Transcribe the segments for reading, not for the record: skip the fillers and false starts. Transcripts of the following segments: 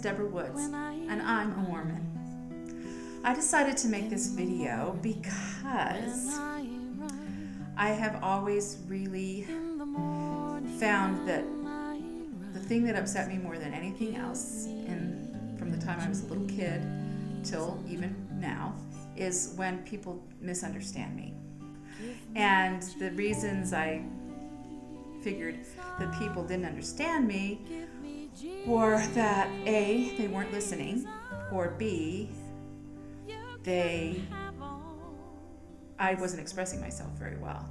Debra Woods, and I'm a Mormon. I decided to make this video because I have always really found that the thing that upset me more than anything else, from the time I was a little kid till even now, is when people misunderstand me. And the reasons I figured that people didn't understand me were that A, they weren't listening, or B, I wasn't expressing myself very well,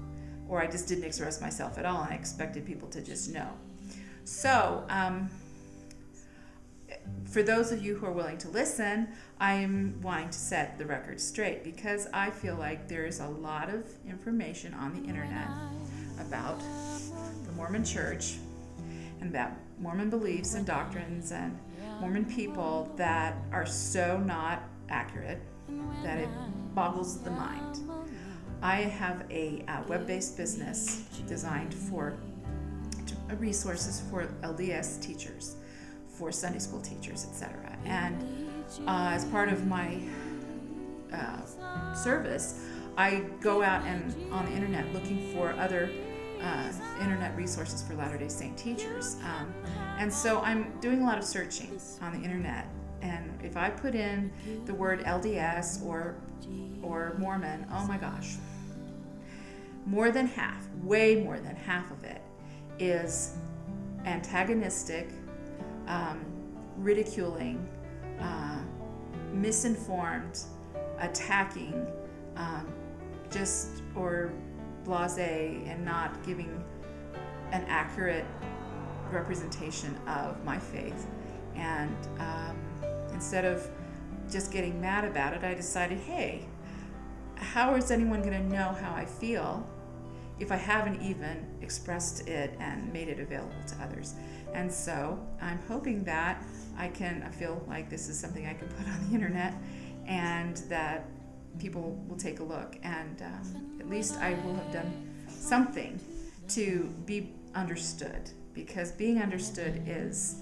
or I just didn't express myself at all and I expected people to just know. So, for those of you who are willing to listen, I'm wanting to set the record straight because I feel like there's a lot of information on the internet about the Mormon Church and about Mormon beliefs and doctrines and Mormon people that are so not accurate that it boggles the mind. I have a web-based business designed for resources for LDS teachers, for Sunday school teachers, etc. And as part of my service, I go out and on the internet looking for other internet resources for Latter-day Saint teachers. And so I'm doing a lot of searching on the internet. And if I put in the word LDS or Mormon, oh my gosh, more than half, way more than half of it is antagonistic, ridiculing, misinformed, attacking, or blasé, and not giving an accurate representation of my faith. And instead of just getting mad about it, I decided, hey, how is anyone going to know how I feel if I haven't even expressed it and made it available to others? And so I'm hoping that I feel like this is something I can put on the internet and that people will take a look, and at least I will have done something to be understood, because being understood is,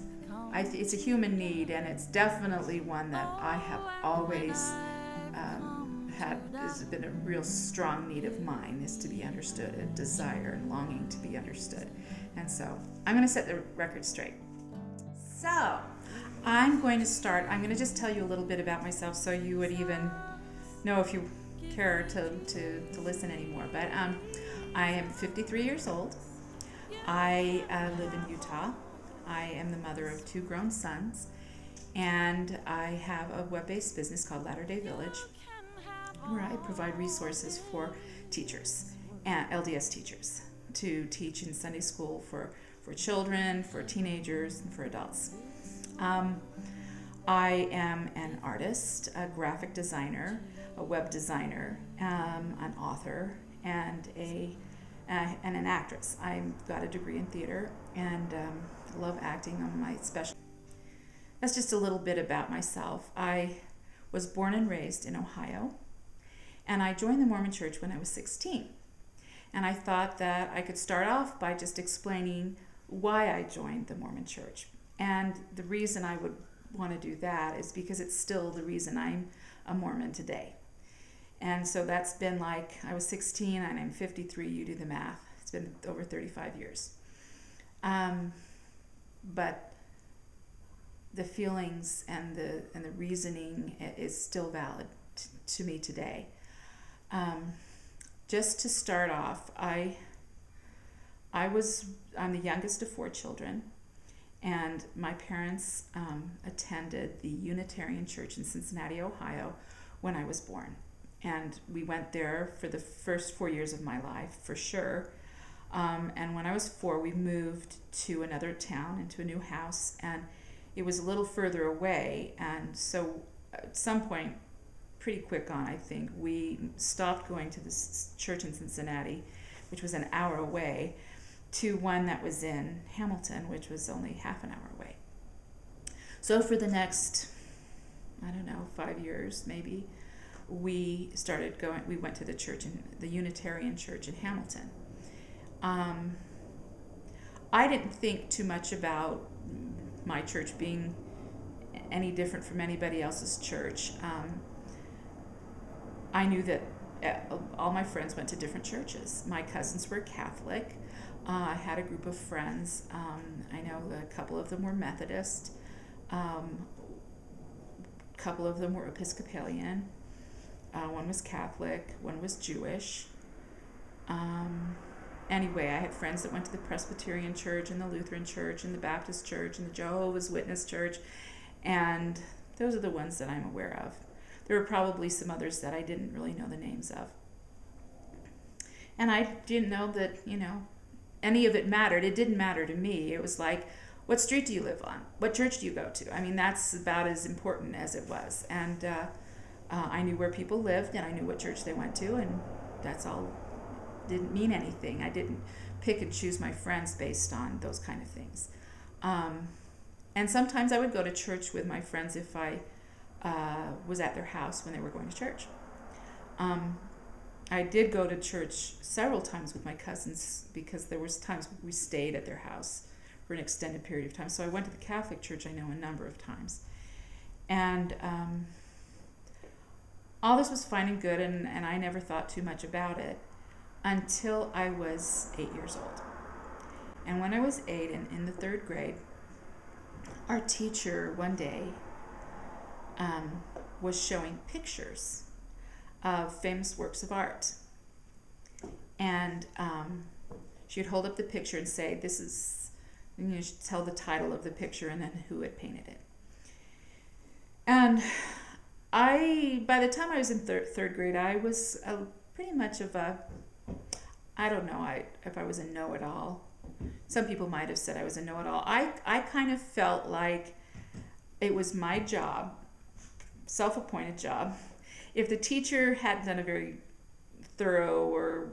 it's a human need, and it's definitely one that I have always has been a real strong need of mine, is to be understood, a desire and longing to be understood. And so I'm going to set the record straight. So I'm going to just tell you a little bit about myself so you would even know if you care to listen anymore. But I am 53 years old. I live in Utah. I am the mother of 2 grown sons, and I have a web-based business called Latter-day Village, where I provide resources for teachers, and LDS teachers, to teach in Sunday school for children, for teenagers, and for adults. I am an artist, a graphic designer, a web designer, an author, and an actress. I've got a degree in theater and love acting on my special. That's just a little bit about myself. I was born and raised in Ohio, and I joined the Mormon Church when I was 16. And I thought that I could start off by just explaining why I joined the Mormon Church. And the reason I would want to do that is because it's still the reason I'm a Mormon today. And so that's been like, I was 16 and I'm 53, you do the math. It's been over 35 years. But the feelings and the reasoning is still valid to me today. Just to start off, I'm the youngest of 4 children, and my parents attended the Unitarian Church in Cincinnati, Ohio, when I was born. And we went there for the first 4 years of my life, for sure. And when I was 4, we moved to another town, into a new house, and it was a little further away. And so at some point, pretty quick on, I think, we stopped going to this church in Cincinnati, which was an hour away, to one that was in Hamilton, which was only half an hour away. So for the next, 5 years maybe, we went to the Unitarian Church in Hamilton. I didn't think too much about my church being any different from anybody else's church. I knew that all my friends went to different churches. My cousins were Catholic. I had a group of friends. I know a couple of them were Methodist. A couple of them were Episcopalian. One was Catholic. One was Jewish. Anyway, I had friends that went to the Presbyterian Church and the Lutheran Church and the Baptist Church and the Jehovah's Witness Church, and those are the ones that I'm aware of. There were probably some others that I didn't really know the names of. And I didn't know that, any of it mattered. It didn't matter to me. It was like, what street do you live on? What church do you go to? I mean, that's about as important as it was. And I knew where people lived, and I knew what church they went to, and that's all. Didn't mean anything. I didn't pick and choose my friends based on those kind of things. And sometimes I would go to church with my friends if I was at their house when they were going to church. I did go to church several times with my cousins because there was times we stayed at their house for an extended period of time. So I went to the Catholic Church, I know, a number of times. And all this was fine and good, and I never thought too much about it until I was 8 years old. And when I was 8 and in the 3rd grade, our teacher one day was showing pictures of famous works of art. And she would hold up the picture and say, this is, she'd tell the title of the picture and then who had painted it. And by the time I was in 3rd grade, I was pretty much of a, I don't know if I was a know-it-all. Some people might have said I was a know-it-all. I kind of felt like it was my job, self-appointed job. If the teacher hadn't done a very thorough or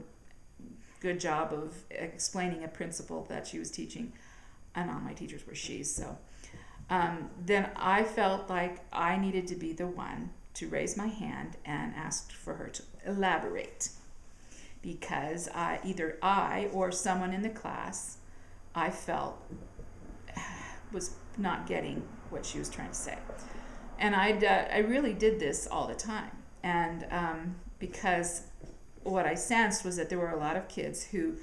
good job of explaining a principle that she was teaching, and all my teachers were she's, so then I felt like I needed to be the one to raise my hand and ask for her to elaborate, because either I or someone in the class I felt was not getting what she was trying to say. And I really did this all the time. And because what I sensed was that there were a lot of kids who,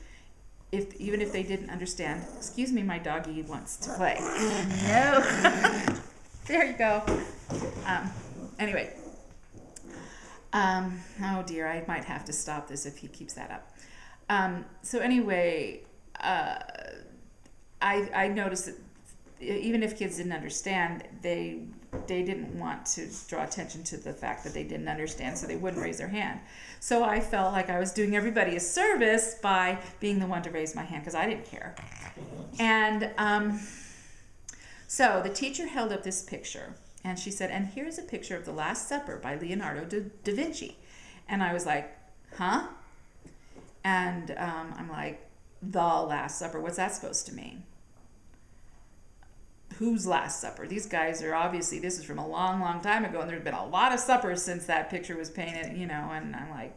even if they didn't understand, excuse me, my doggie wants to play. No. There you go. Anyway. Oh dear, I might have to stop this if he keeps that up. So anyway, I noticed that even if kids didn't understand, they didn't want to draw attention to the fact that they didn't understand, so they wouldn't raise their hand. So I felt like I was doing everybody a service by being the one to raise my hand, because I didn't care. And so the teacher held up this picture, and she said, and here's a picture of the Last Supper by Leonardo da Vinci. And I was like, huh? And I'm like, the Last Supper, what's that supposed to mean? Whose Last Supper? These guys are obviously, this is from a long, long time ago, and there's been a lot of suppers since that picture was painted, and I'm like,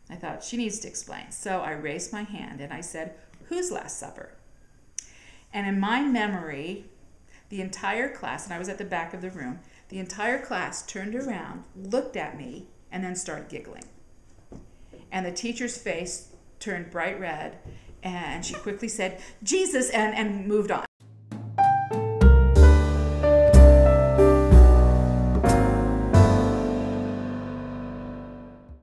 I thought, she needs to explain. So I raised my hand and I said, whose Last Supper? And in my memory, the entire class, and I was at the back of the room, the entire class turned around, looked at me, and then started giggling. And the teacher's face turned bright red, and she quickly said, Jesus, and moved on.